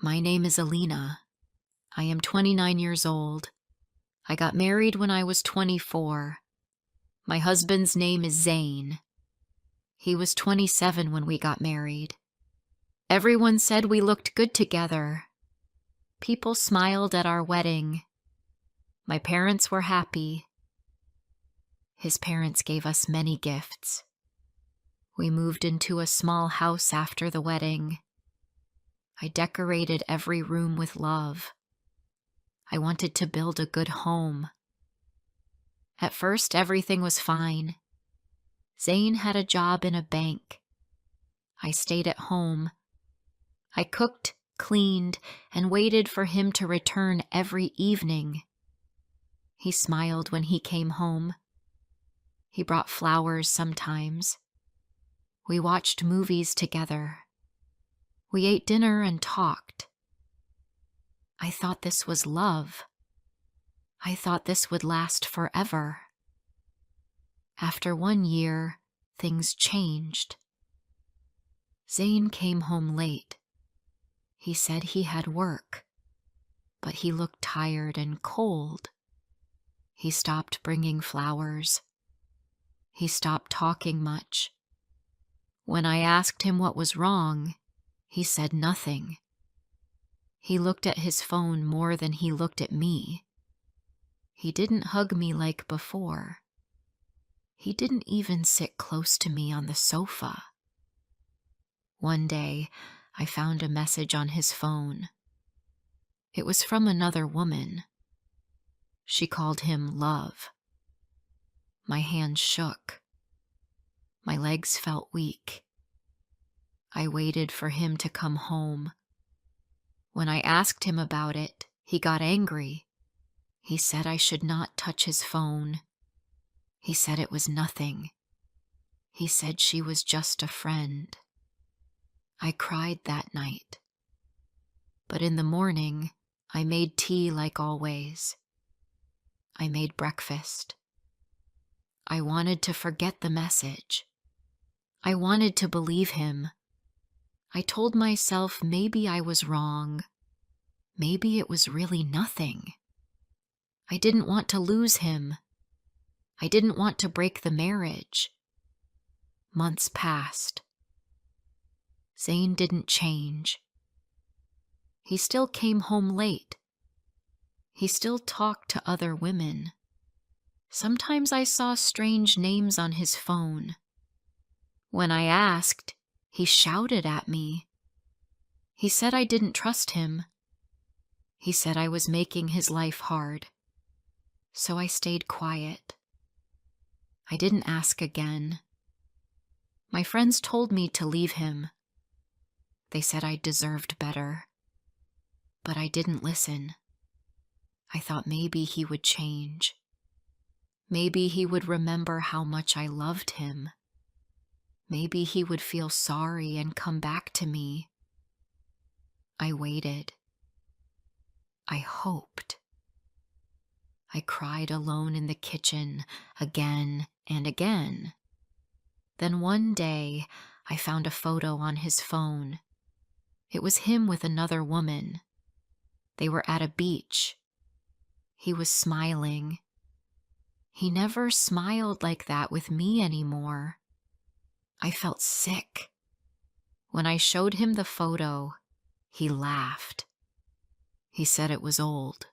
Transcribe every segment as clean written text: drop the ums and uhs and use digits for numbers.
My name is Alina. I am 29 years old. I got married when I was 24. My husband's name is Zane. He was 27 when we got married. Everyone said we looked good together. People smiled at our wedding. My parents were happy. His parents gave us many gifts. We moved into a small house after the wedding. I decorated every room with love. I wanted to build a good home. At first, everything was fine. Zane had a job in a bank. I stayed at home. I cooked, cleaned, and waited for him to return every evening. He smiled when he came home. He brought flowers sometimes. We watched movies together. We ate dinner and talked. I thought this was love. I thought this would last forever. After 1 year, things changed. Zane came home late. He said he had work, but he looked tired and cold. He stopped bringing flowers. He stopped talking much. When I asked him what was wrong, he said nothing. He looked at his phone more than he looked at me. He didn't hug me like before. He didn't even sit close to me on the sofa. One day, I found a message on his phone. It was from another woman. She called him love. My hands shook. My legs felt weak. I waited for him to come home. When I asked him about it, he got angry. He said I should not touch his phone. He said it was nothing. He said she was just a friend. I cried that night. But in the morning, I made tea like always. I made breakfast. I wanted to forget the message. I wanted to believe him. I told myself maybe I was wrong. Maybe it was really nothing. I didn't want to lose him. I didn't want to break the marriage. Months passed. Zane didn't change. He still came home late. He still talked to other women. Sometimes I saw strange names on his phone. When I asked, he shouted at me. He said I didn't trust him. He said I was making his life hard. So I stayed quiet. I didn't ask again. My friends told me to leave him. They said I deserved better. But I didn't listen. I thought maybe he would change. Maybe he would remember how much I loved him. Maybe he would feel sorry and come back to me. I waited. I hoped. I cried alone in the kitchen again and again. Then one day, I found a photo on his phone. It was him with another woman. They were at a beach. He was smiling. He never smiled like that with me anymore. I felt sick. When I showed him the photo, he laughed. He said it was old.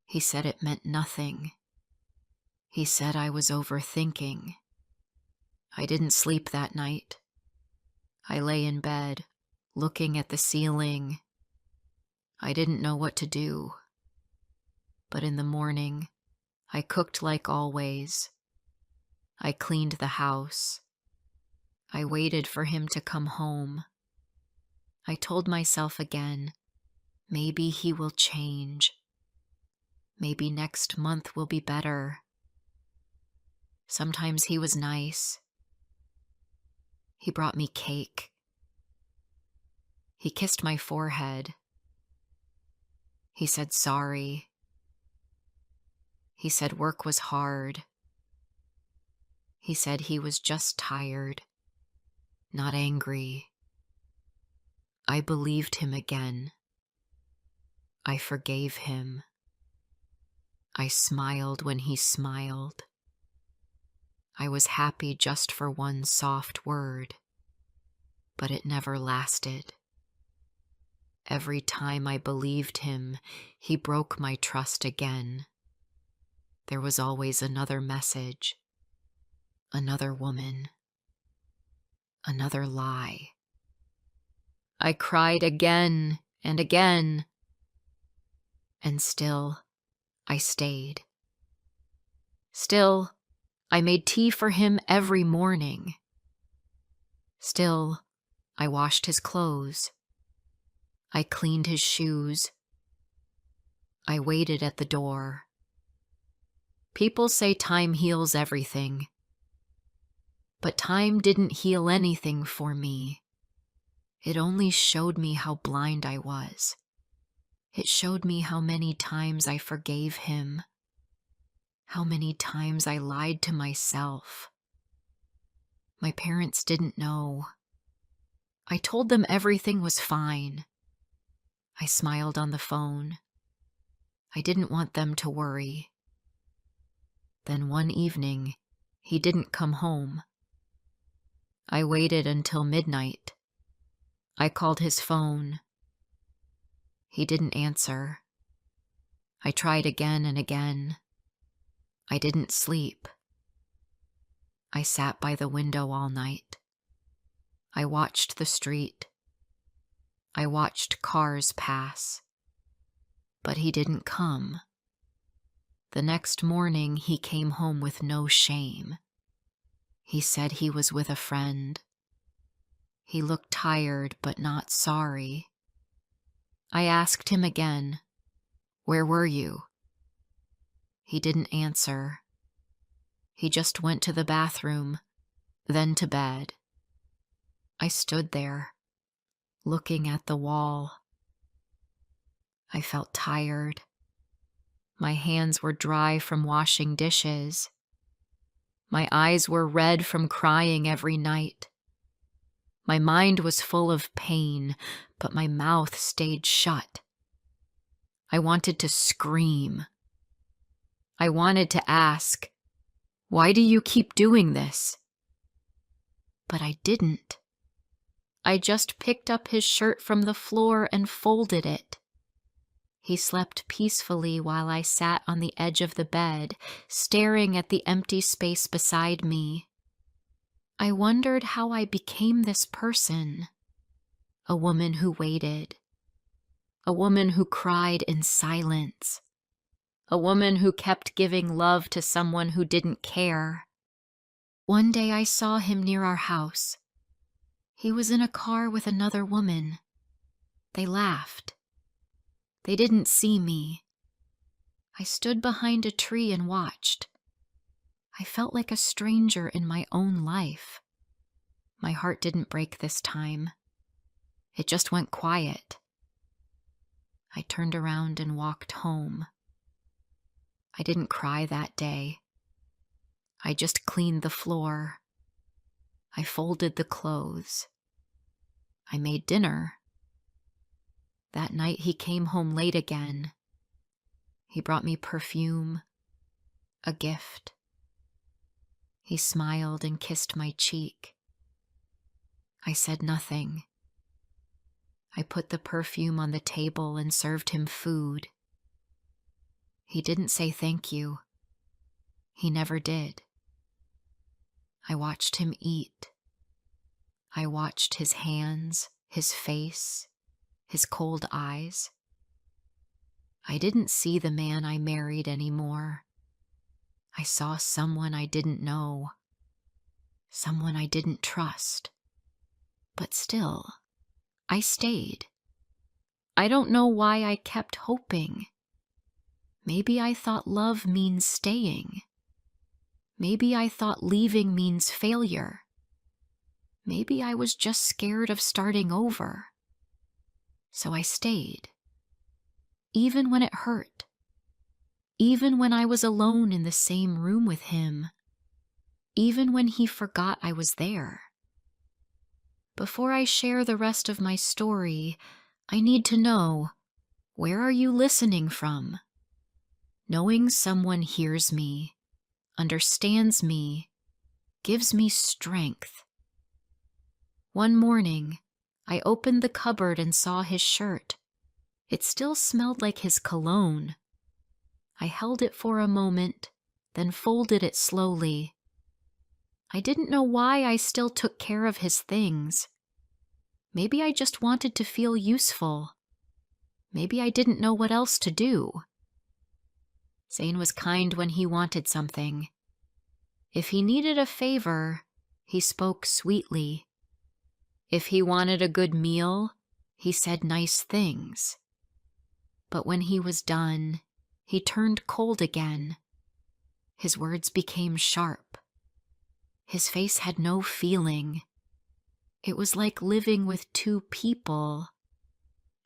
He said it meant nothing. He said I was overthinking. I didn't sleep that night. I lay in bed, looking at the ceiling. I didn't know what to do. But in the morning, I cooked like always. I cleaned the house. I waited for him to come home. I told myself again, maybe he will change. Maybe next month will be better. Sometimes he was nice. He brought me cake. He kissed my forehead. He said sorry. He said work was hard. He said he was just tired, not angry. I believed him again. I forgave him. I smiled when he smiled. I was happy just for one soft word, but it never lasted. Every time I believed him, he broke my trust again. There was always another message, another woman, another lie. I cried again and again, and still I stayed. Still, I made tea for him every morning. Still, I washed his clothes. I cleaned his shoes. I waited at the door. People say time heals everything, but time didn't heal anything for me. It only showed me how blind I was. It showed me how many times I forgave him, how many times I lied to myself. My parents didn't know. I told them everything was fine. I smiled on the phone. I didn't want them to worry. Then one evening, he didn't come home. I waited until midnight. I called his phone. He didn't answer. I tried again and again. I didn't sleep. I sat by the window all night. I watched the street. I watched cars pass. But he didn't come. The next morning, he came home with no shame. He said he was with a friend. He looked tired but not sorry. I asked him again, "Where were you?" He didn't answer. He just went to the bathroom, then to bed. I stood there, looking at the wall. I felt tired. My hands were dry from washing dishes. My eyes were red from crying every night. My mind was full of pain, but my mouth stayed shut. I wanted to scream. I wanted to ask, "Why do you keep doing this?" But I didn't. I just picked up his shirt from the floor and folded it. He slept peacefully while I sat on the edge of the bed, staring at the empty space beside me. I wondered how I became this person. A woman who waited. A woman who cried in silence. A woman who kept giving love to someone who didn't care. One day I saw him near our house. He was in a car with another woman. They laughed. They didn't see me. I stood behind a tree and watched. I felt like a stranger in my own life. My heart didn't break this time. It just went quiet. I turned around and walked home. I didn't cry that day. I just cleaned the floor. I folded the clothes. I made dinner. That night he came home late again. He brought me perfume, a gift. He smiled and kissed my cheek. I said nothing. I put the perfume on the table and served him food. He didn't say thank you. He never did. I watched him eat. I watched his hands, his face, his cold eyes. I didn't see the man I married anymore. I saw someone I didn't know, someone I didn't trust. But still, I stayed. I don't know why I kept hoping. Maybe I thought love means staying. Maybe I thought leaving means failure. Maybe I was just scared of starting over. So I stayed. Even when it hurt. Even when I was alone in the same room with him. Even when he forgot I was there. Before I share the rest of my story, I need to know, Where are you listening from? Knowing someone hears me, understands me, gives me strength. One morning, I opened the cupboard and saw his shirt. It still smelled like his cologne. I held it for a moment, then folded it slowly. I didn't know why I still took care of his things. Maybe I just wanted to feel useful. Maybe I didn't know what else to do. Zane was kind when he wanted something. If he needed a favor, he spoke sweetly. If he wanted a good meal, he said nice things. But when he was done, he turned cold again. His words became sharp. His face had no feeling. It was like living with two people.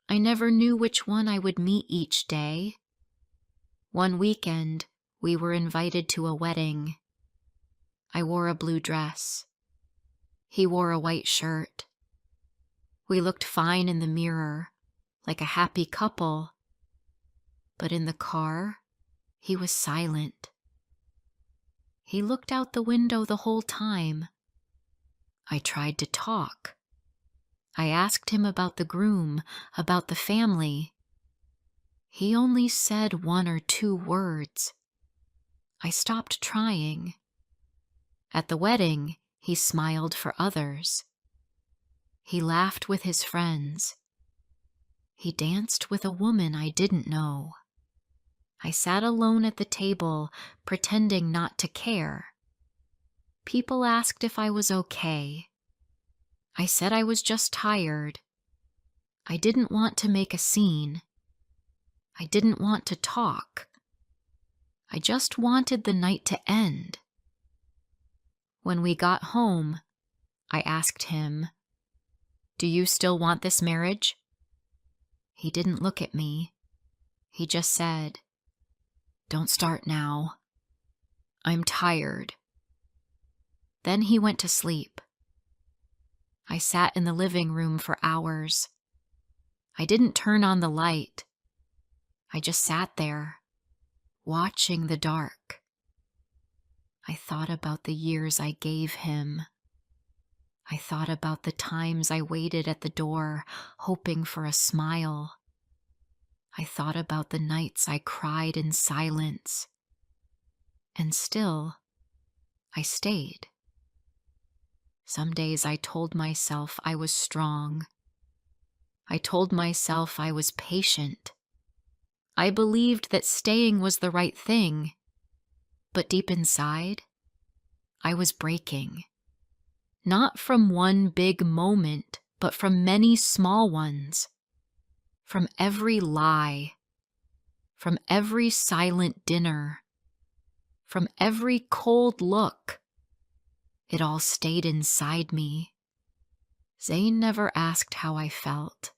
I never knew which one I would meet each day. One weekend, we were invited to a wedding. I wore a blue dress. He wore a white shirt. We looked fine in the mirror, like a happy couple. But in the car, he was silent. He looked out the window the whole time. I tried to talk. I asked him about the groom, about the family. He only said 1 or 2 words. I stopped trying. At the wedding, he smiled for others. He laughed with his friends. He danced with a woman I didn't know. I sat alone at the table, pretending not to care. People asked if I was okay. I said I was just tired. I didn't want to make a scene. I didn't want to talk. I just wanted the night to end. When we got home, I asked him, "Do you still want this marriage?" He didn't look at me. He just said, "Don't start now. I'm tired." Then he went to sleep. I sat in the living room for hours. I didn't turn on the light. I just sat there, watching the dark. I thought about the years I gave him. I thought about the times I waited at the door, hoping for a smile. I thought about the nights I cried in silence. And still, I stayed. Some days I told myself I was strong. I told myself I was patient. I believed that staying was the right thing. But deep inside, I was breaking. Not from one big moment, but from many small ones. From every lie. From every silent dinner. From every cold look. It all stayed inside me. Zane never asked how I felt.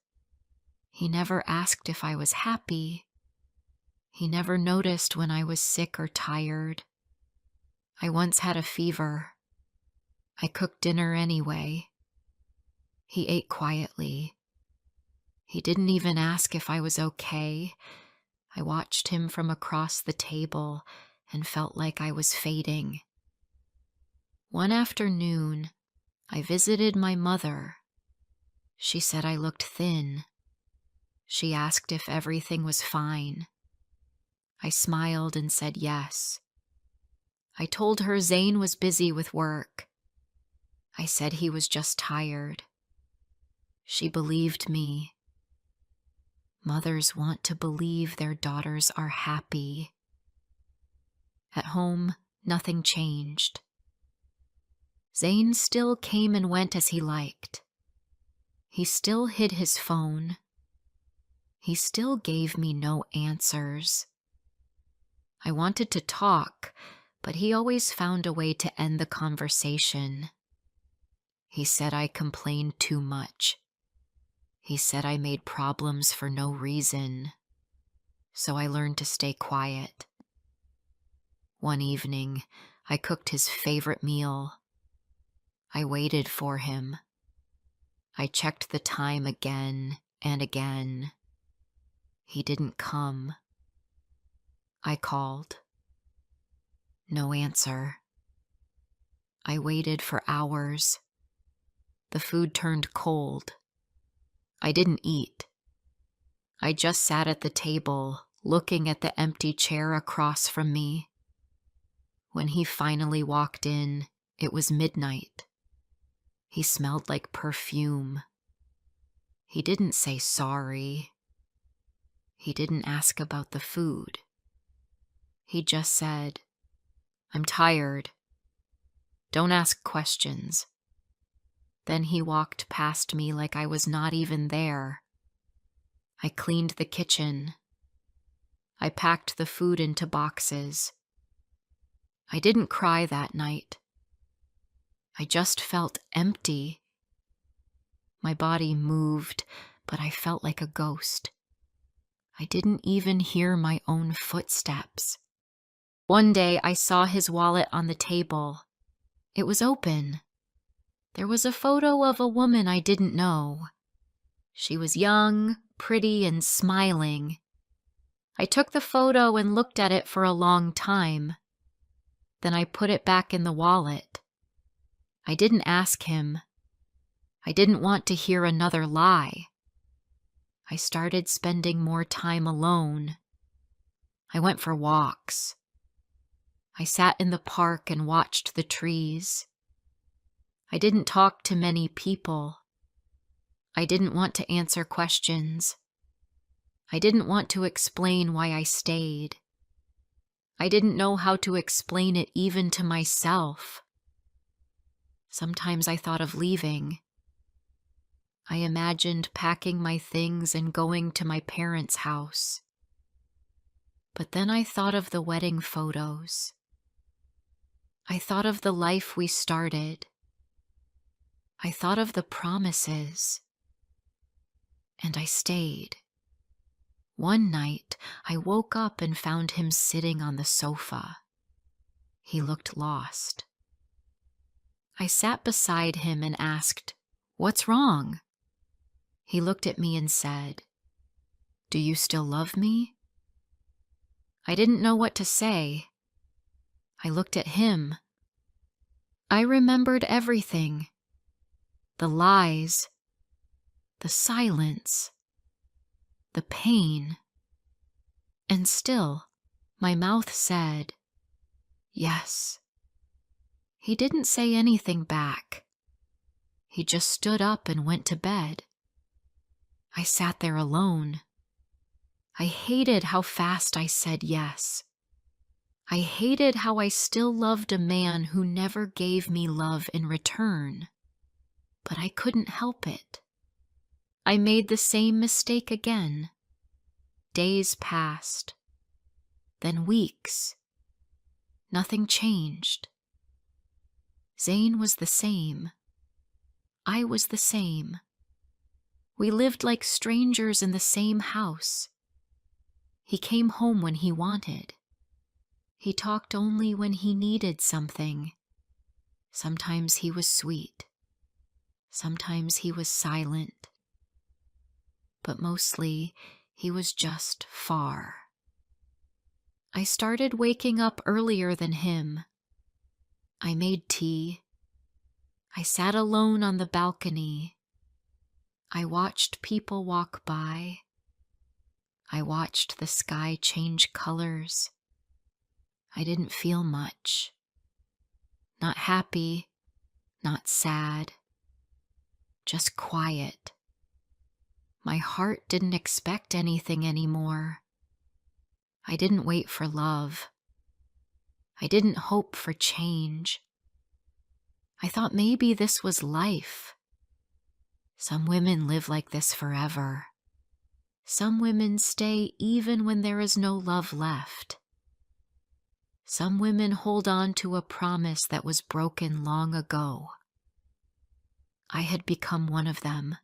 He never asked if I was happy. He never noticed when I was sick or tired. I once had a fever. I cooked dinner anyway. He ate quietly. He didn't even ask if I was okay. I watched him from across the table and felt like I was fading. One afternoon, I visited my mother. She said I looked thin. She asked if everything was fine. I smiled and said yes. I told her Zane was busy with work. I said he was just tired. She believed me. Mothers want to believe their daughters are happy. At home, nothing changed. Zane still came and went as he liked. He still hid his phone. He still gave me no answers. I wanted to talk, but he always found a way to end the conversation. He said I complained too much. He said I made problems for no reason. So I learned to stay quiet. One evening, I cooked his favorite meal. I waited for him. I checked the time again and again. He didn't come. I called. No answer. I waited for hours. The food turned cold. I didn't eat. I just sat at the table, looking at the empty chair across from me. When he finally walked in, it was midnight. He smelled like perfume. He didn't say sorry. He didn't ask about the food. He just said, "I'm tired. Don't ask questions." Then he walked past me like I was not even there. I cleaned the kitchen. I packed the food into boxes. I didn't cry that night. I just felt empty. My body moved, but I felt like a ghost. I didn't even hear my own footsteps. One day I saw his wallet on the table. It was open. There was a photo of a woman I didn't know. She was young, pretty, and smiling. I took the photo and looked at it for a long time. Then I put it back in the wallet. I didn't ask him. I didn't want to hear another lie. I started spending more time alone. I went for walks. I sat in the park and watched the trees. I didn't talk to many people. I didn't want to answer questions. I didn't want to explain why I stayed. I didn't know how to explain it even to myself. Sometimes I thought of leaving. I imagined packing my things and going to my parents' house. But then I thought of the wedding photos. I thought of the life we started. I thought of the promises. And I stayed. One night, I woke up and found him sitting on the sofa. He looked lost. I sat beside him and asked, "What's wrong?" He looked at me and said, "Do you still love me?" I didn't know what to say. I looked at him. I remembered everything. The lies, the silence, the pain. And still, my mouth said, "Yes." He didn't say anything back. He just stood up and went to bed. I sat there alone. I hated how fast I said yes. I hated how I still loved a man who never gave me love in return. But I couldn't help it. I made the same mistake again. Days passed. Then weeks. Nothing changed. Zane was the same. I was the same. We lived like strangers in the same house. He came home when he wanted. He talked only when he needed something. Sometimes he was sweet. Sometimes he was silent. But mostly, he was just far. I started waking up earlier than him. I made tea. I sat alone on the balcony. I watched people walk by. I watched the sky change colors. I didn't feel much. Not happy, not sad. Just quiet. My heart didn't expect anything anymore. I didn't wait for love. I didn't hope for change. I thought maybe this was life. Some women live like this forever. Some women stay even when there is no love left. Some women hold on to a promise that was broken long ago. I had become one of them,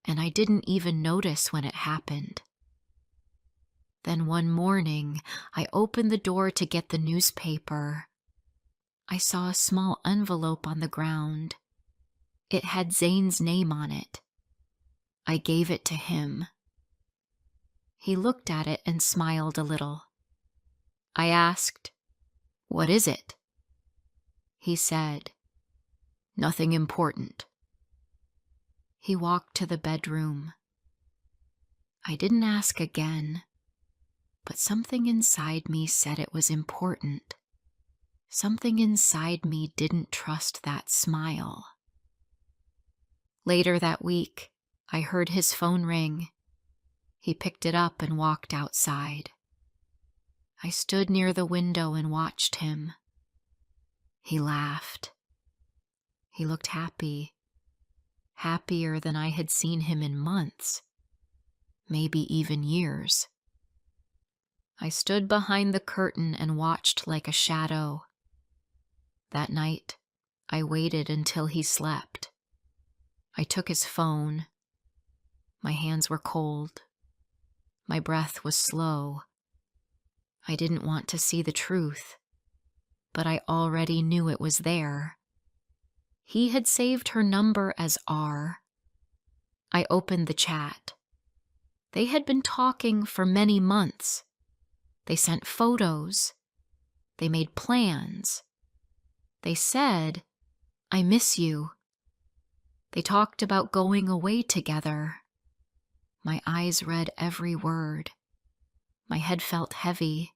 and I didn't even notice when it happened. Then one morning, I opened the door to get the newspaper. I saw a small envelope on the ground. It had Zane's name on it. I gave it to him. He looked at it and smiled a little. I asked, "What is it?" He said, "Nothing important." He walked to the bedroom. I didn't ask again, but something inside me said it was important. Something inside me didn't trust that smile. Later that week, I heard his phone ring. He picked it up and walked outside. I stood near the window and watched him. He laughed. He looked happy, happier than I had seen him in months, maybe even years. I stood behind the curtain and watched like a shadow. That night, I waited until he slept. I took his phone. My hands were cold. My breath was slow. I didn't want to see the truth, but I already knew it was there. He had saved her number as R. I opened the chat. They had been talking for many months. They sent photos. They made plans. They said, "I miss you." They talked about going away together. My eyes read every word. My head felt heavy,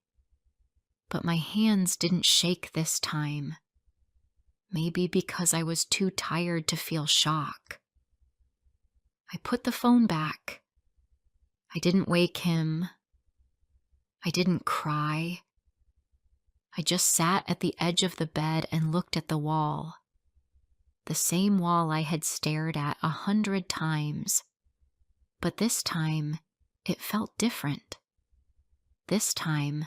but my hands didn't shake this time. Maybe because I was too tired to feel shock. I put the phone back. I didn't wake him. I didn't cry. I just sat at the edge of the bed and looked at the wall. The same wall I had stared at 100 times. But this time, it felt different. This time,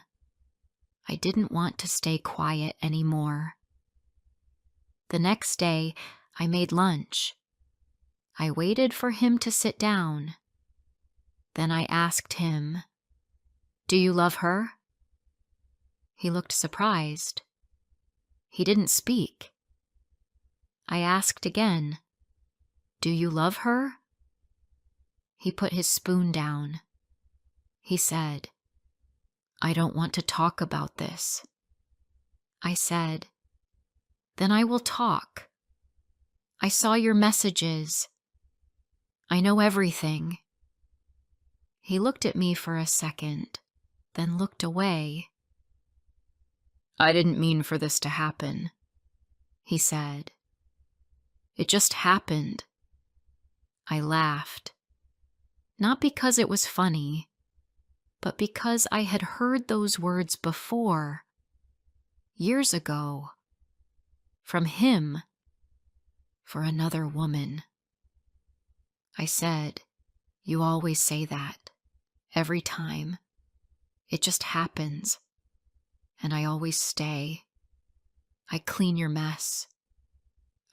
I didn't want to stay quiet anymore. The next day, I made lunch. I waited for him to sit down. Then I asked him, "Do you love her?" He looked surprised. He didn't speak. I asked again, "Do you love her?" He put his spoon down. He said, "I don't want to talk about this." I said, "Then I will talk. I saw your messages. I know everything." He looked at me for a second, then looked away. "I didn't mean for this to happen," he said. "It just happened." I laughed. Not because it was funny, but because I had heard those words before, years ago, from him, for another woman. I said, "You always say that, every time. It just happens, and I always stay. I clean your mess.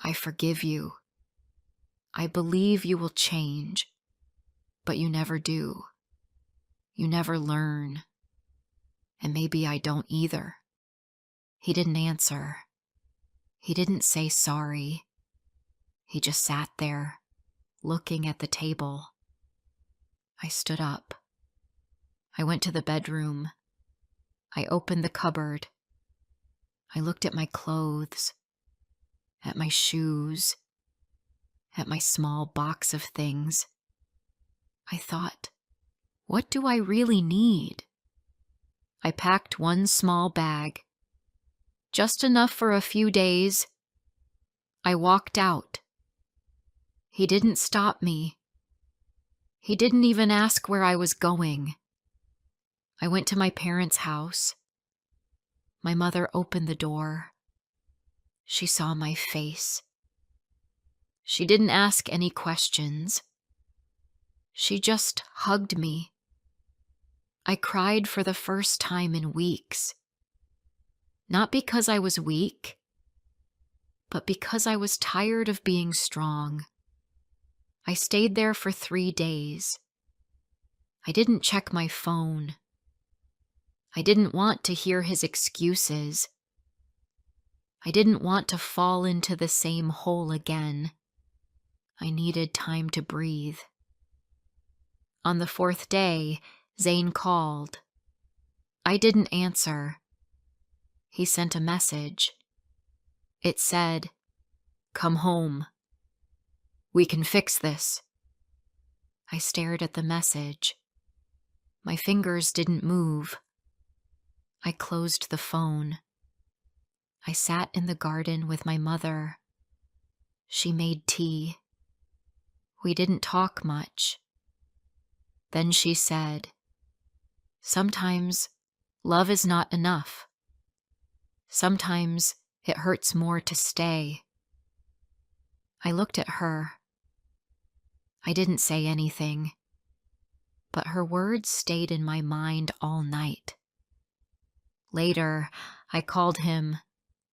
I forgive you. I believe you will change, but you never do. You never learn. And maybe I don't either." He didn't answer. He didn't say sorry. He just sat there, looking at the table. I stood up. I went to the bedroom. I opened the cupboard. I looked at my clothes, at my shoes, at my small box of things. I thought, what do I really need? I packed one small bag, just enough for a few days. I walked out. He didn't stop me. He didn't even ask where I was going. I went to my parents' house. My mother opened the door. She saw my face. She didn't ask any questions. She just hugged me. I cried for the first time in weeks. Not because I was weak, but because I was tired of being strong. I stayed there for 3 days. I didn't check my phone. I didn't want to hear his excuses. I didn't want to fall into the same hole again. I needed time to breathe. On the 4th day, Zane called. I didn't answer. He sent a message. It said, "Come home. We can fix this." I stared at the message. My fingers didn't move. I closed the phone. I sat in the garden with my mother. She made tea. We didn't talk much. Then she said, "Sometimes love is not enough. Sometimes it hurts more to stay." I looked at her. I didn't say anything, but her words stayed in my mind all night. Later, I called him.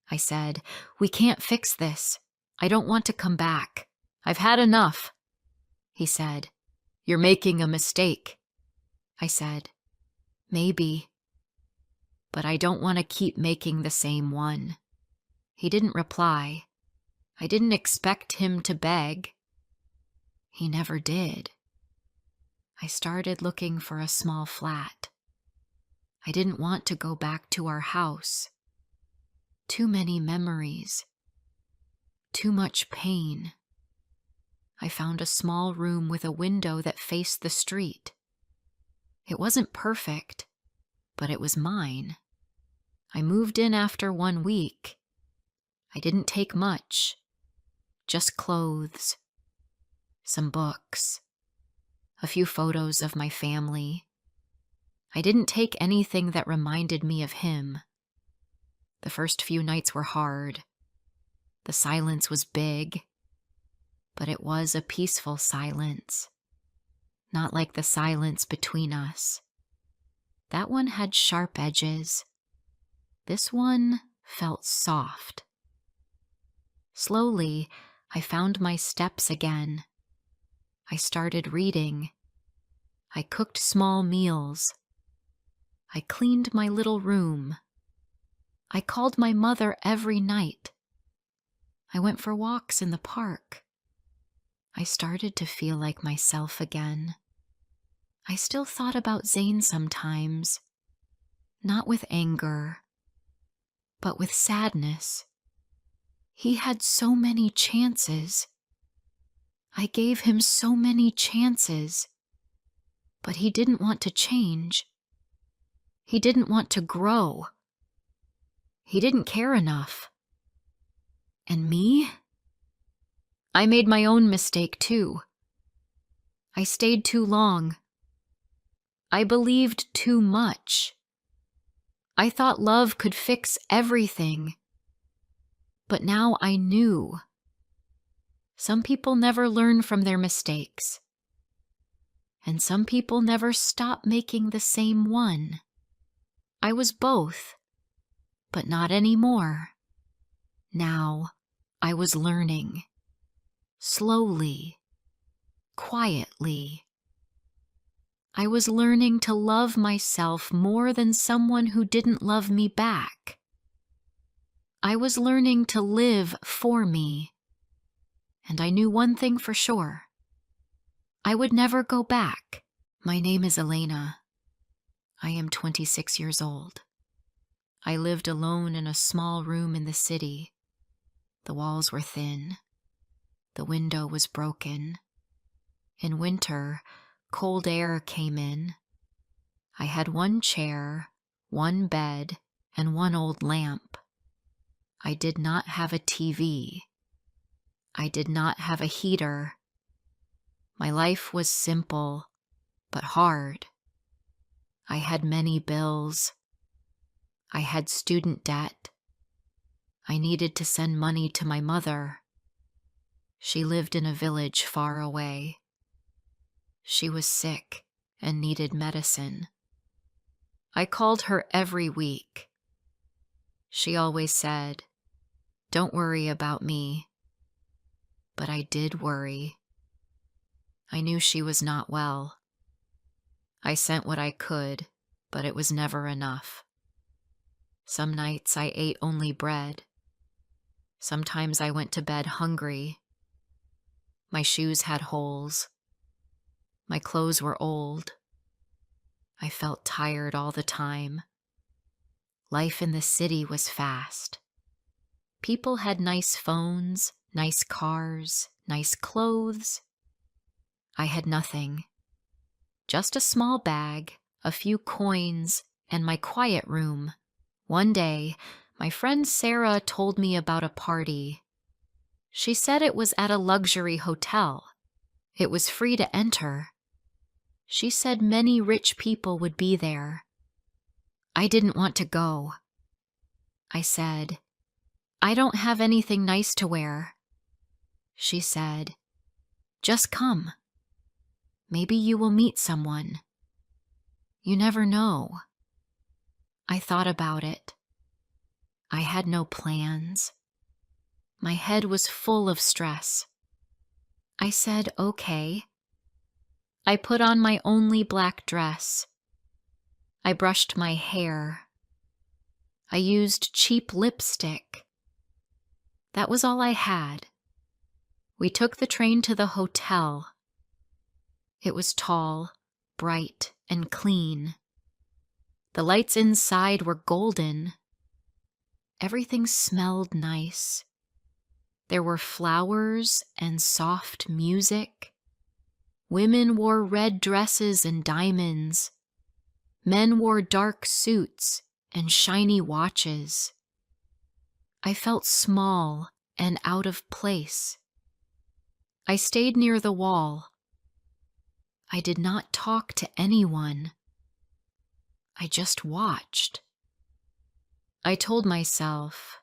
I said, "We can't fix this. I don't want to come back. I've had enough." He said, "You're making a mistake." I said, "Maybe, but I don't want to keep making the same one." He didn't reply. I didn't expect him to beg. He never did. I started looking for a small flat. I didn't want to go back to our house. Too many memories. Too much pain. I found a small room with a window that faced the street. It wasn't perfect, but it was mine. I moved in after 1 week. I didn't take much. Just clothes, some books, a few photos of my family. I didn't take anything that reminded me of him. The first few nights were hard. The silence was big, but it was a peaceful silence, not like the silence between us. That one had sharp edges. This one felt soft. Slowly, I found my steps again. I started reading. I cooked small meals. I cleaned my little room. I called my mother every night. I went for walks in the park. I started to feel like myself again. I still thought about Zane sometimes, not with anger, but with sadness. He had so many chances. I gave him so many chances, but he didn't want to change. He didn't want to grow. He didn't care enough. And me? I made my own mistake too. I stayed too long. I believed too much. I thought love could fix everything. But now I knew. Some people never learn from their mistakes. And some people never stop making the same one. I was both, but not anymore. Now I was learning. Slowly, quietly. I was learning to love myself more than someone who didn't love me back. I was learning to live for me. And I knew one thing for sure. I would never go back. My name is Elena. I am 26 years old. I lived alone in a small room in the city. The walls were thin. The window was broken. In winter, cold air came in. I had one chair, one bed, and one old lamp. I did not have a TV. I did not have a heater. My life was simple, but hard. I had many bills. I had student debt. I needed to send money to my mother. She lived in a village far away. She was sick and needed medicine. I called her every week. She always said, "Don't worry about me." But I did worry. I knew she was not well. I sent what I could, but it was never enough. Some nights I ate only bread. Sometimes I went to bed hungry. My shoes had holes. My clothes were old. I felt tired all the time. Life in the city was fast. People had nice phones, nice cars, nice clothes. I had nothing. Just a small bag, a few coins, and my quiet room. One day, my friend Sarah told me about a party. She said it was at a luxury hotel. It was free to enter. She said many rich people would be there. I didn't want to go. I said, "I don't have anything nice to wear." She said, "Just come. Maybe you will meet someone. You never know." I thought about it. I had no plans. My head was full of stress. I said, "Okay." I put on my only black dress. I brushed my hair. I used cheap lipstick. That was all I had. We took the train to the hotel. It was tall, bright, and clean. The lights inside were golden. Everything smelled nice. There were flowers and soft music. Women wore red dresses and diamonds. Men wore dark suits and shiny watches. I felt small and out of place. I stayed near the wall. I did not talk to anyone. I just watched. I told myself,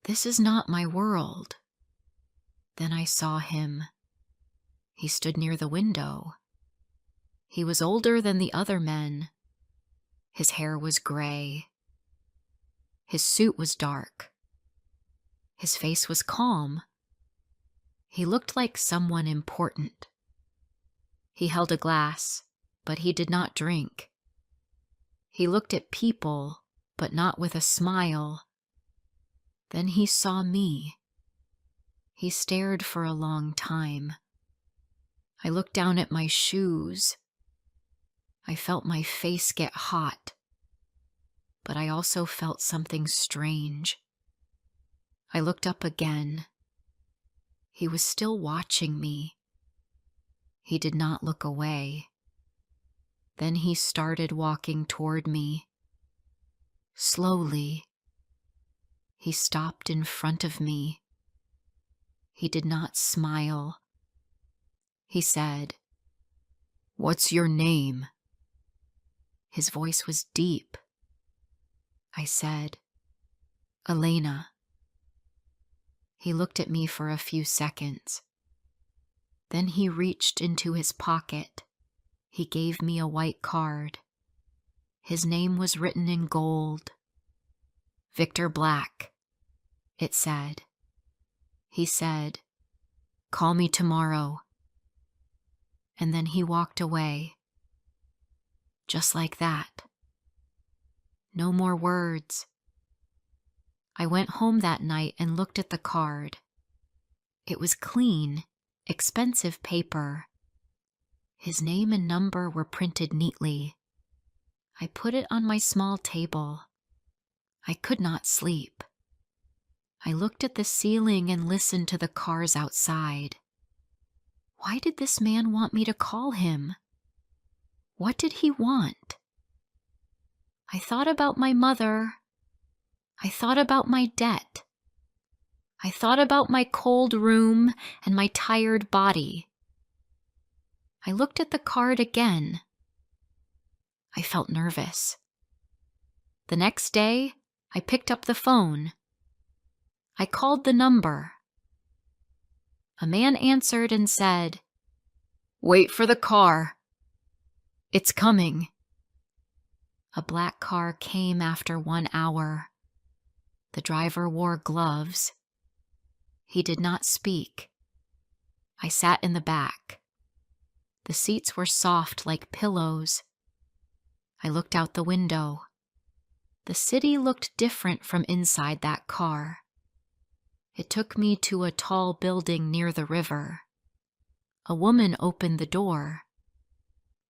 this is not my world. Then I saw him. He stood near the window. He was older than the other men. His hair was gray. His suit was dark. His face was calm. He looked like someone important. He held a glass, but he did not drink. He looked at people, but not with a smile. Then he saw me. He stared for a long time. I looked down at my shoes. I felt my face get hot, but I also felt something strange. I looked up again. He was still watching me. He did not look away. Then he started walking toward me. Slowly. He stopped in front of me. He did not smile. He said, "What's your name?" His voice was deep. I said, "Elena." He looked at me for a few seconds. Then he reached into his pocket. He gave me a white card. His name was written in gold. Victor Black, it said. He said, "Call me tomorrow." And then he walked away. Just like that. No more words. I went home that night and looked at the card. It was clean, expensive paper. His name and number were printed neatly. I put it on my small table. I could not sleep. I looked at the ceiling and listened to the cars outside. Why did this man want me to call him? What did he want? I thought about my mother. I thought about my debt. I thought about my cold room and my tired body. I looked at the card again. I felt nervous. The next day, I picked up the phone. I called the number. A man answered and said, "Wait for the car. It's coming." A black car came after 1 hour. The driver wore gloves. He did not speak. I sat in the back. The seats were soft like pillows. I looked out the window. The city looked different from inside that car. It took me to a tall building near the river. A woman opened the door.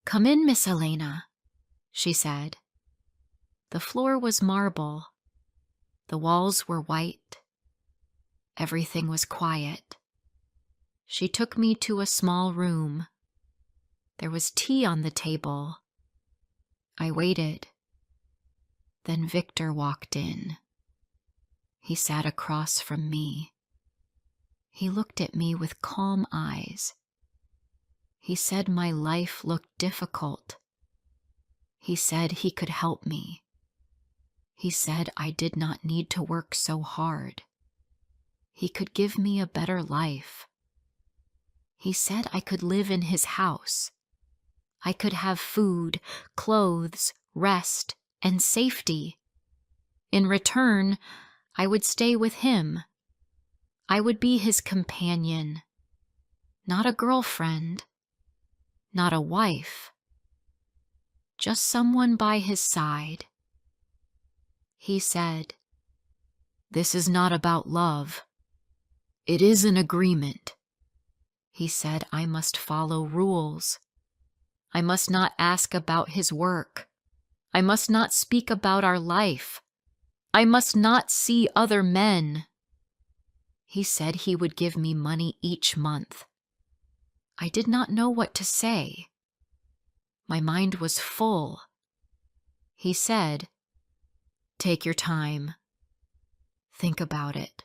"Come in, Miss Elena," she said. The floor was marble. The walls were white. Everything was quiet. She took me to a small room. There was tea on the table. I waited. Then Victor walked in. He sat across from me. He looked at me with calm eyes. He said my life looked difficult. He said he could help me. He said I did not need to work so hard. He could give me a better life. He said I could live in his house. I could have food, clothes, rest, and safety. In return, I would stay with him. I would be his companion, not a girlfriend, not a wife, just someone by his side. He said, "This is not about love. It is an agreement." He said I must follow rules. I must not ask about his work. I must not speak about our life. I must not see other men. He said he would give me money each month. I did not know what to say. My mind was full. He said, "Take your time. Think about it."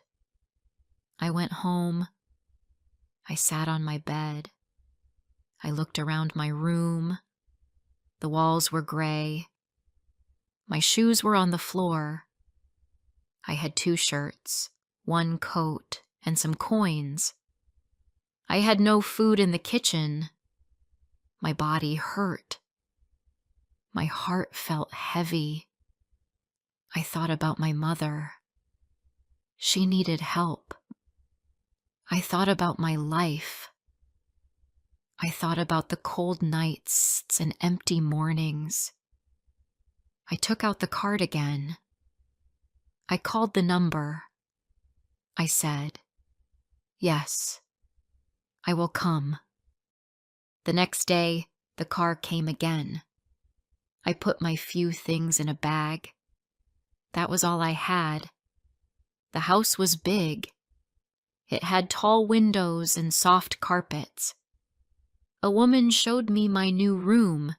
I went home. I sat on my bed. I looked around my room. The walls were gray. My shoes were on the floor. I had 2 shirts, 1 coat, and some coins. I had no food in the kitchen. My body hurt. My heart felt heavy. I thought about my mother. She needed help. I thought about my life. I thought about the cold nights and empty mornings. I took out the card again. I called the number. I said, "Yes, I will come." The next day, the car came again. I put my few things in a bag. That was all I had. The house was big. It had tall windows and soft carpets. A woman showed me my new room.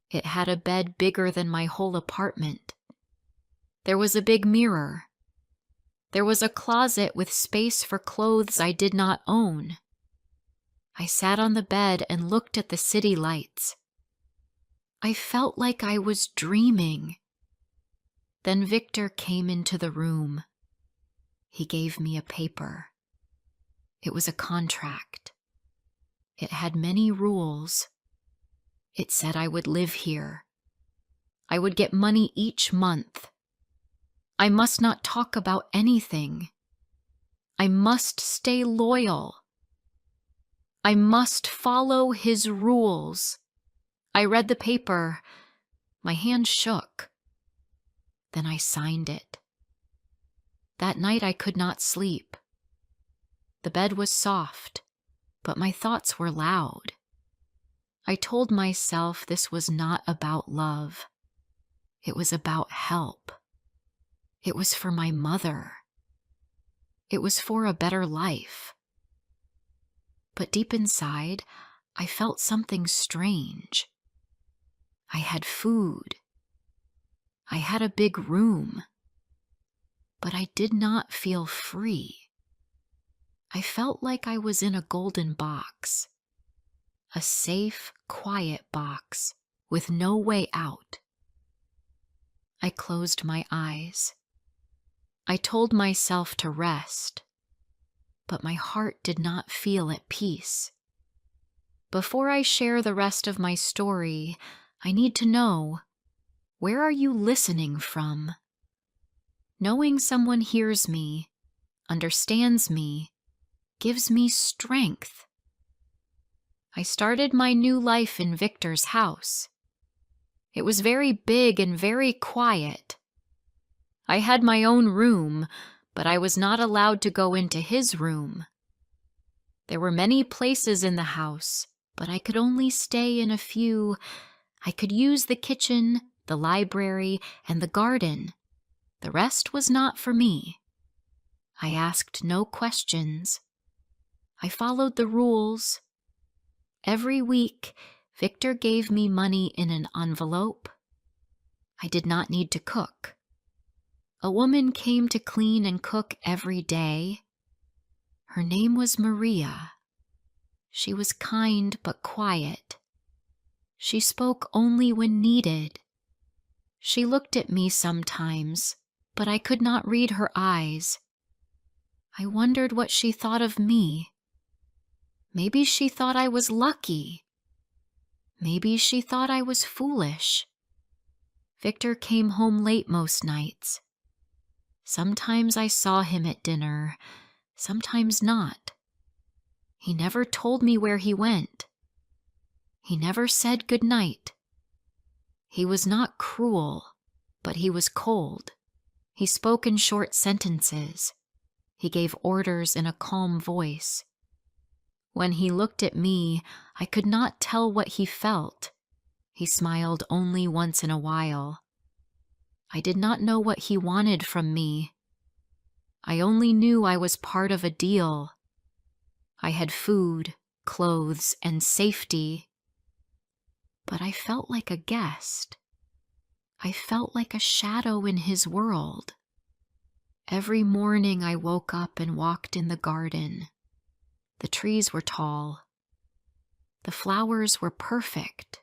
It had a bed bigger than my whole apartment. There was a big mirror. There was a closet with space for clothes I did not own. I sat on the bed and looked at the city lights. I felt like I was dreaming. Then Victor came into the room. He gave me a paper. It was a contract. It had many rules. It said I would live here. I would get money each month. I must not talk about anything. I must stay loyal. I must follow his rules. I read the paper. My hand shook. Then I signed it. That night I could not sleep. The bed was soft, but my thoughts were loud. I told myself this was not about love. It was about help. It was for my mother. It was for a better life. But deep inside, I felt something strange. I had food. I had a big room. But I did not feel free. I felt like I was in a golden box. A safe, quiet box with no way out. I closed my eyes. I told myself to rest, but my heart did not feel at peace. Before I share the rest of my story, I need to know, where are you listening from? Knowing someone hears me, understands me, gives me strength. I started my new life in Victor's house. It was very big and very quiet. I had my own room, but I was not allowed to go into his room. There were many places in the house, but I could only stay in a few, I could use the kitchen, the library, and the garden. The rest was not for me. I asked no questions. I followed the rules. Every week, Victor gave me money in an envelope. I did not need to cook. A woman came to clean and cook every day. Her name was Maria. She was kind but quiet. She spoke only when needed. She looked at me sometimes, but I could not read her eyes. I wondered what she thought of me. Maybe she thought I was lucky. Maybe she thought I was foolish. Victor came home late most nights. Sometimes I saw him at dinner, sometimes not. He never told me where he went. He never said good night. He was not cruel, but he was cold. He spoke in short sentences. He gave orders in a calm voice. When he looked at me, I could not tell what he felt. He smiled only once in a while. I did not know what he wanted from me. I only knew I was part of a deal. I had food, clothes, and safety. But I felt like a guest. I felt like a shadow in his world. Every morning I woke up and walked in the garden. The trees were tall. The flowers were perfect.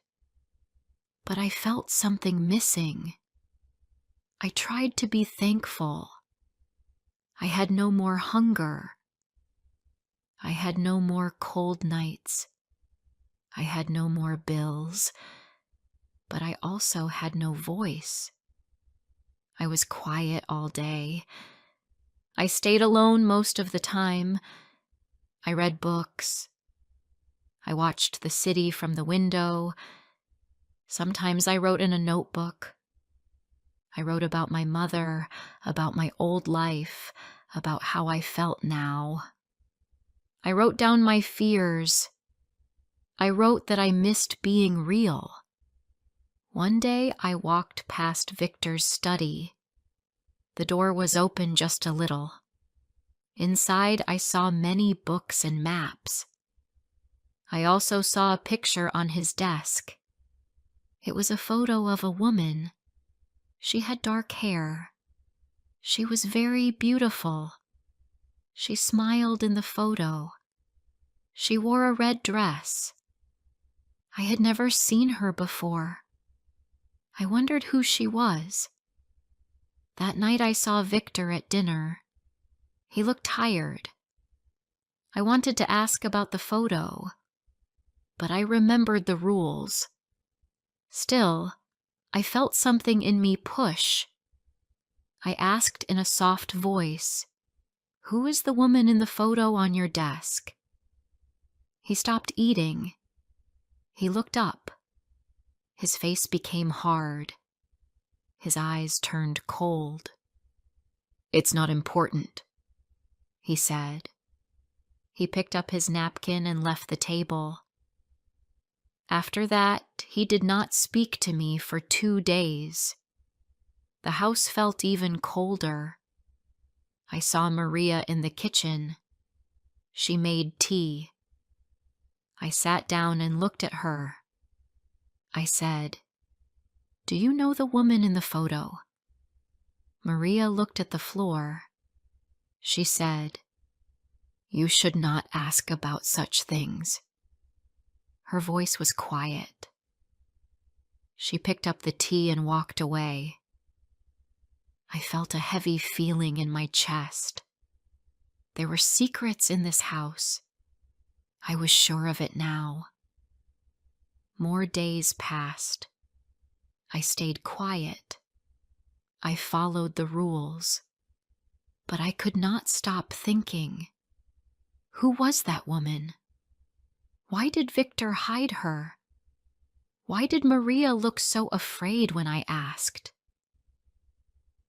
But I felt something missing. I tried to be thankful. I had no more hunger. I had no more cold nights. I had no more bills. But I also had no voice. I was quiet all day. I stayed alone most of the time. I read books. I watched the city from the window. Sometimes I wrote in a notebook. I wrote about my mother, about my old life, about how I felt now. I wrote down my fears. I wrote that I missed being real. One day I walked past Victor's study. The door was open just a little. Inside I saw many books and maps. I also saw a picture on his desk. It was a photo of a woman. She had dark hair. She was very beautiful. She smiled in the photo. She wore a red dress. I had never seen her before. I wondered who she was. That night I saw Victor at dinner. He looked tired. I wanted to ask about the photo, but I remembered the rules. Still, I felt something in me push. I asked in a soft voice, "Who is the woman in the photo on your desk?" He stopped eating. He looked up. His face became hard. His eyes turned cold. "It's not important," he said. He picked up his napkin and left the table. After that, he did not speak to me for 2 days. The house felt even colder. I saw Maria in the kitchen. She made tea. I sat down and looked at her. I said, "Do you know the woman in the photo?" Maria looked at the floor. She said, "You should not ask about such things." Her voice was quiet. She picked up the tea and walked away. I felt a heavy feeling in my chest. There were secrets in this house. I was sure of it now. More days passed. I stayed quiet. I followed the rules. But I could not stop thinking. Who was that woman? Why did Victor hide her? Why did Maria look so afraid when I asked?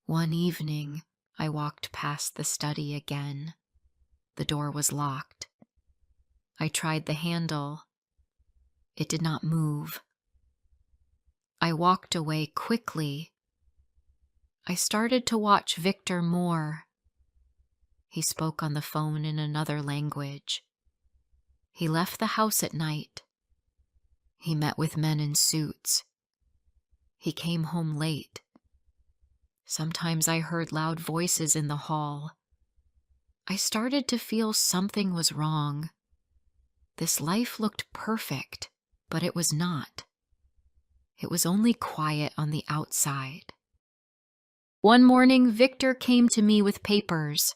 One evening, I walked past the study again. The door was locked. I tried the handle. It did not move. I walked away quickly. I started to watch Victor more. He spoke on the phone in another language. He left the house at night. He met with men in suits. He came home late. Sometimes I heard loud voices in the hall. I started to feel something was wrong. This life looked perfect, but it was not. It was only quiet on the outside. One morning, Victor came to me with papers.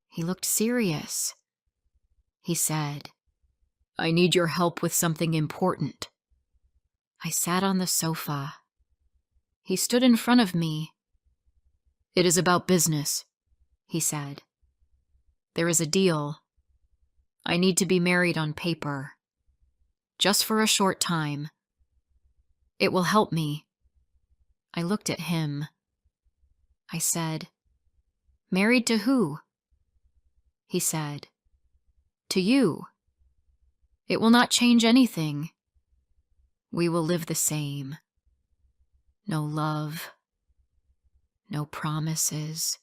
He looked serious. He said, "I need your help with something important." I sat on the sofa. He stood in front of me. "It is about business," he said. "There is a deal. I need to be married on paper. Just for a short time. It will help me." I looked at him. I said, "Married to who?" He said, "To you. It will not change anything. We will live the same. No love. No promises.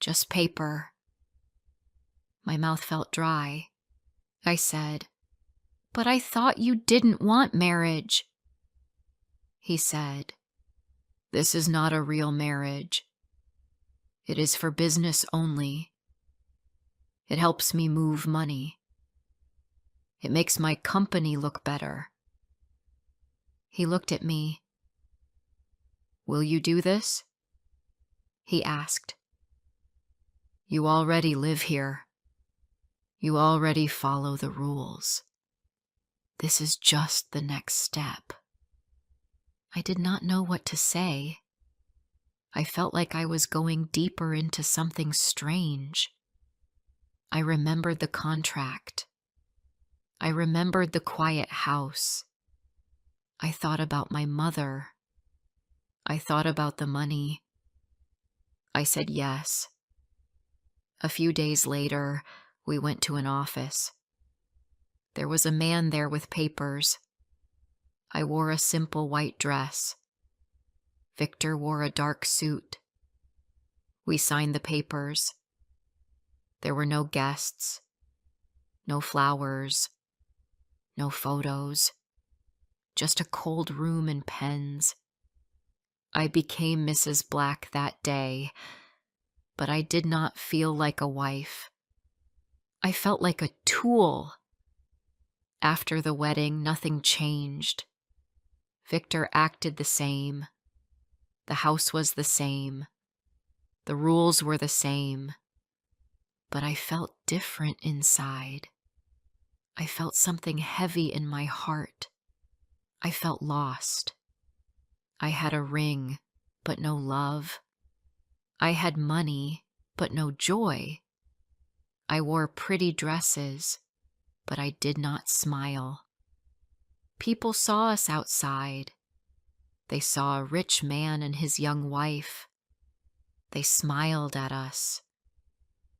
Just paper." My mouth felt dry. I said, "But I thought you didn't want marriage." He said, "This is not a real marriage. It is for business only. It helps me move money. It makes my company look better." He looked at me. "Will you do this?" he asked. "You already live here. You already follow the rules. This is just the next step." I did not know what to say. I felt like I was going deeper into something strange. I remembered the contract. I remembered the quiet house. I thought about my mother. I thought about the money. I said yes. A few days later, we went to an office. There was a man there with papers. I wore a simple white dress. Victor wore a dark suit. We signed the papers. There were no guests, no flowers, no photos, just a cold room and pens. I became Mrs. Black that day, but I did not feel like a wife. I felt like a tool. After the wedding, nothing changed. Victor acted the same. The house was the same. The rules were the same. But I felt different inside. I felt something heavy in my heart. I felt lost. I had a ring, but no love. I had money, but no joy. I wore pretty dresses, but I did not smile. People saw us outside. They saw a rich man and his young wife. They smiled at us.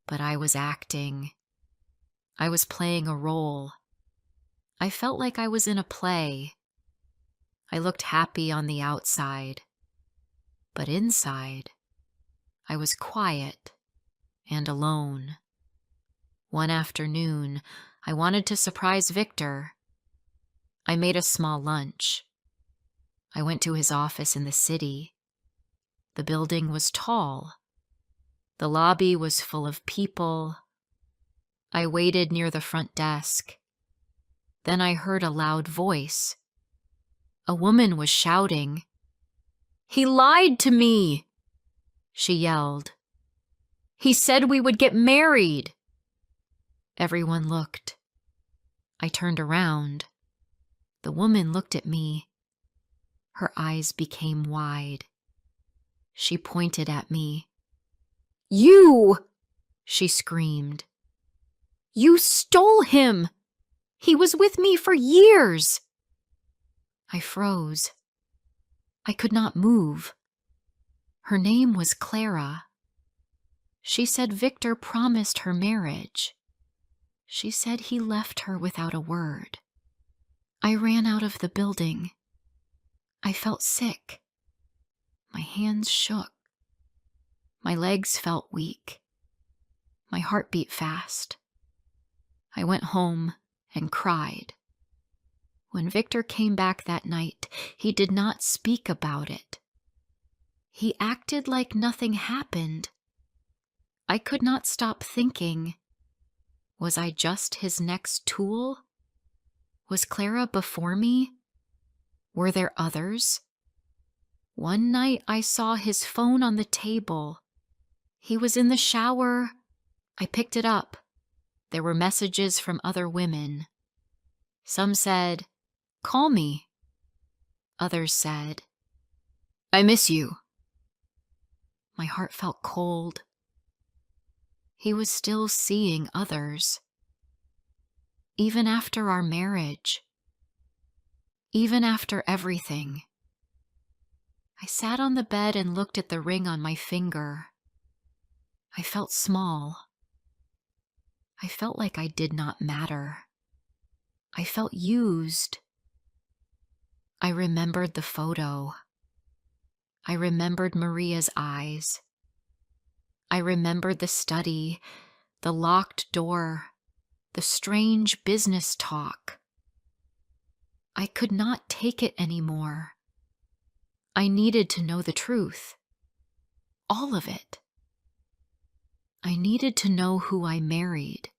But I was acting. I was playing a role. I felt like I was in a play. I looked happy on the outside. But inside, I was quiet and alone. One afternoon, I wanted to surprise Victor. I made a small lunch. I went to his office in the city. The building was tall. The lobby was full of people. I waited near the front desk. Then I heard a loud voice. A woman was shouting. "He lied to me!" she yelled. "He said we would get married!" Everyone looked. I turned around. The woman looked at me. Her eyes became wide. She pointed at me. "You!" she screamed. "You stole him! He was with me for years!" I froze. I could not move. Her name was Clara. She said Victor promised her marriage. She said he left her without a word. I ran out of the building. I felt sick. My hands shook. My legs felt weak. My heart beat fast. I went home and cried. When Victor came back that night, he did not speak about it. He acted like nothing happened. I could not stop thinking, was I just his next tool? Was Clara before me? Were there others? One night I saw his phone on the table. He was in the shower. I picked it up. There were messages from other women. Some said, "Call me." Others said, "I miss you." My heart felt cold. He was still seeing others. Even after our marriage. Even after everything. I sat on the bed and looked at the ring on my finger. I felt small. I felt like I did not matter. I felt used. I remembered the photo. I remembered Maria's eyes. I remembered the study, the locked door, the strange business talk. I could not take it anymore. I needed to know the truth. All of it. I needed to know who I married,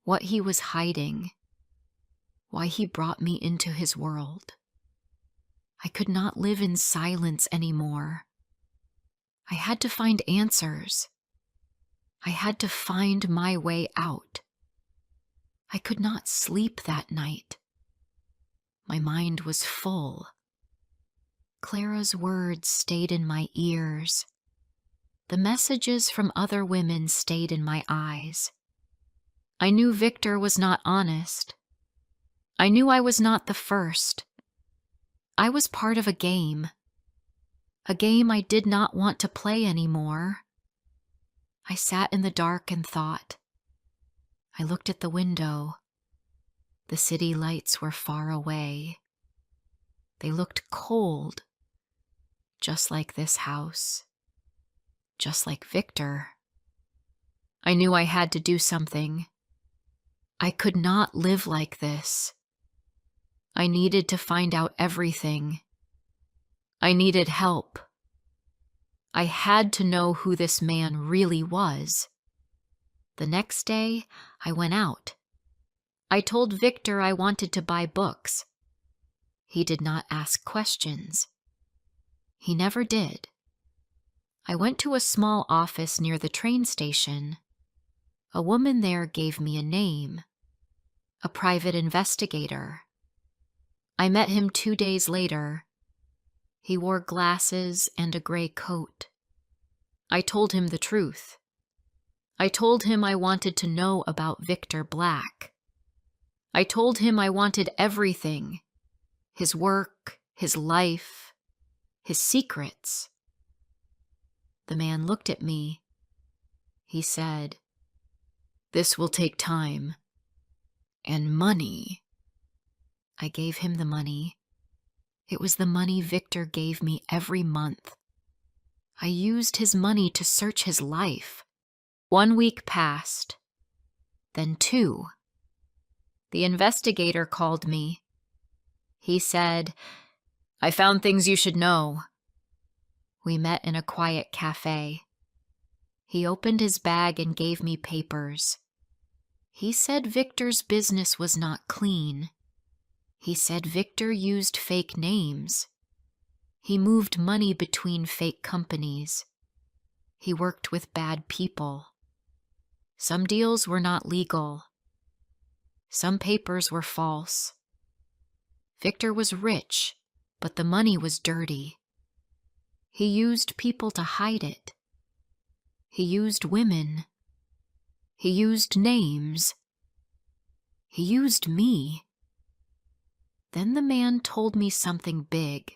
what he was hiding, why he brought me into his world. I could not live in silence anymore. I had to find answers. I had to find my way out. I could not sleep that night. My mind was full. Clara's words stayed in my ears. The messages from other women stayed in my eyes. I knew Victor was not honest. I knew I was not the first. I was part of a game I did not want to play anymore. I sat in the dark and thought. I looked at the window. The city lights were far away. They looked cold, just like this house, just like Victor. I knew I had to do something. I could not live like this. I needed to find out everything. I needed help. I had to know who this man really was. The next day, I went out. I told Victor I wanted to buy books. He did not ask questions. He never did. I went to a small office near the train station. A woman there gave me a name. A private investigator. I met him 2 days later. He wore glasses and a gray coat. I told him the truth. I told him I wanted to know about Victor Black. I told him I wanted everything. His work, his life, his secrets. The man looked at me. He said, "This will take time. And money." I gave him the money. It was the money Victor gave me every month. I used his money to search his life. 1 week passed. Then 2. The investigator called me. He said, "I found things you should know." We met in a quiet cafe. He opened his bag and gave me papers. He said Victor's business was not clean. He said Victor used fake names. He moved money between fake companies. He worked with bad people. Some deals were not legal. Some papers were false. Victor was rich, but the money was dirty. He used people to hide it. He used women. He used names. He used me. Then the man told me something big,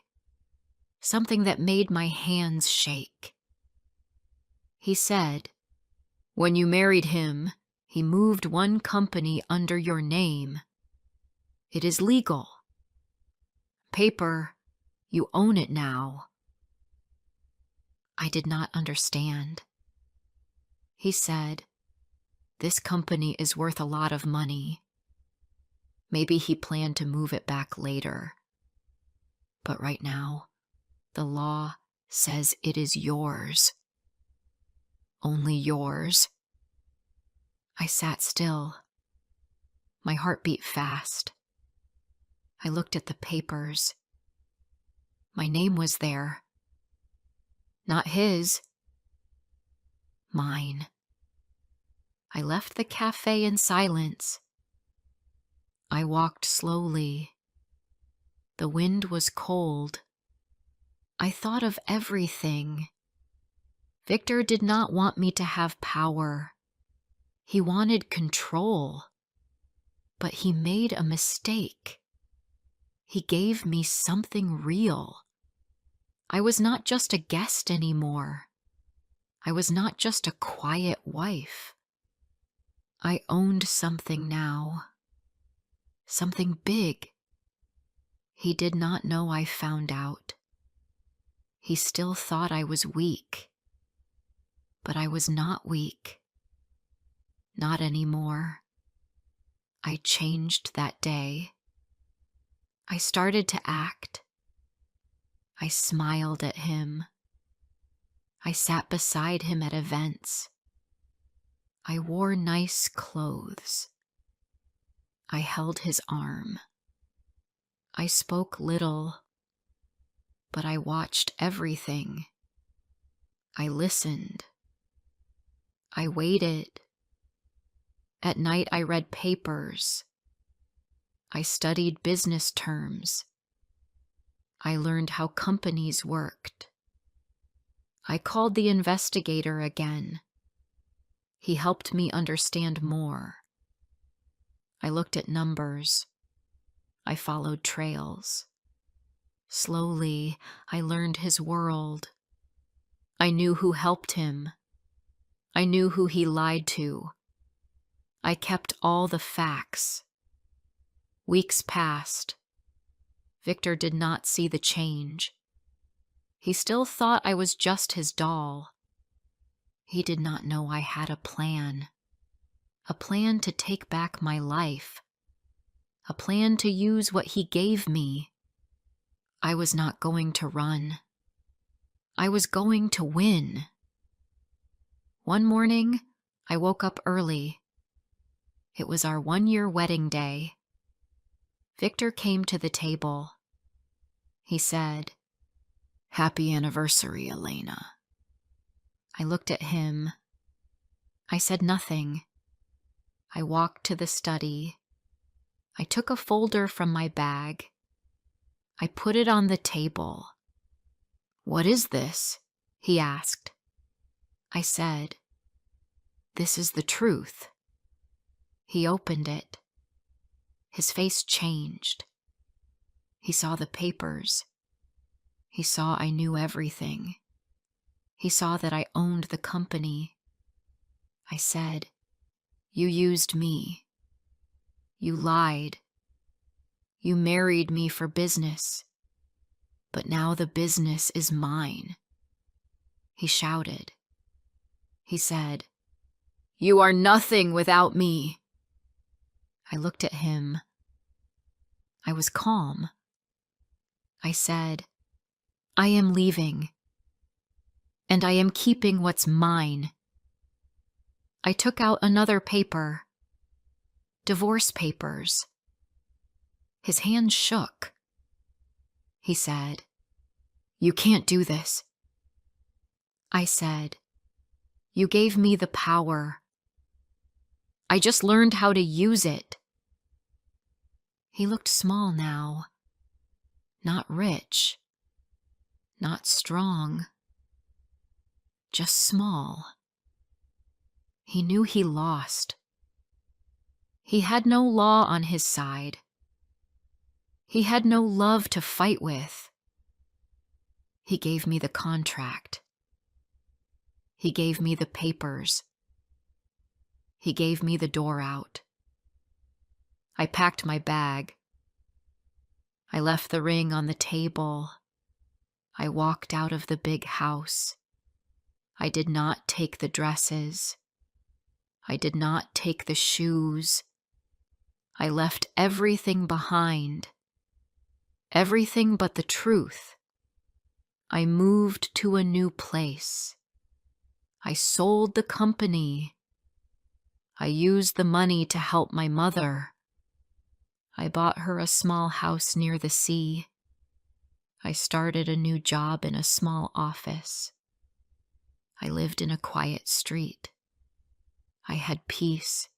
something that made my hands shake. He said, "When you married him, he moved one company under your name. It is legal. Paper, You own it now." I did not understand. He said, "This company is worth a lot of money. Maybe he planned to move it back later. But right now, the law says it is yours. Only yours." I sat still. My heart beat fast. I looked at the papers. My name was there. Not his. Mine. I left the cafe in silence. I walked slowly. The wind was cold. I thought of everything. Victor did not want me to have power. He wanted control. But he made a mistake. He gave me something real. I was not just a guest anymore. I was not just a quiet wife. I owned something now. Something big. He did not know I found out. He still thought I was weak. But I was not weak. Not anymore. I changed that day. I started to act. I smiled at him. I sat beside him at events. I wore nice clothes. I held his arm. I spoke little, but I watched everything. I listened. I waited. At night I read papers. I studied business terms. I learned how companies worked. I called the investigator again. He helped me understand more. I looked at numbers. I followed trails. Slowly, I learned his world. I knew who helped him. I knew who he lied to. I kept all the facts. Weeks passed. Victor did not see the change. He still thought I was just his doll. He did not know I had a plan to take back my life, a plan to use what he gave me. I was not going to run. I was going to win. One morning, I woke up early. It was our 1-year wedding day. Victor came to the table. He said, "Happy anniversary, Elena." I looked at him. I said nothing. I walked to the study. I took a folder from my bag. I put it on the table. "What is this?" he asked. I said, "This is the truth." He opened it. His face changed. He saw the papers. He saw I knew everything. He saw that I owned the company. I said, "You used me. You lied. You married me for business. But now the business is mine." He shouted. He said, "You are nothing without me." I looked at him. I was calm. I said, "I am leaving. And I am keeping what's mine." I took out another paper. Divorce papers. His hand shook. He said, "You can't do this." I said, "You gave me the power. I just learned how to use it." He looked small now. Not rich. Not strong. Just small. He knew he lost. He had no law on his side. He had no love to fight with. He gave me the contract. He gave me the papers. He gave me the door out. I packed my bag. I left the ring on the table. I walked out of the big house. I did not take the dresses. I did not take the shoes. I left everything behind. Everything but the truth. I moved to a new place. I sold the company. I used the money to help my mother. I bought her a small house near the sea. I started a new job in a small office. I lived in a quiet street. I had peace.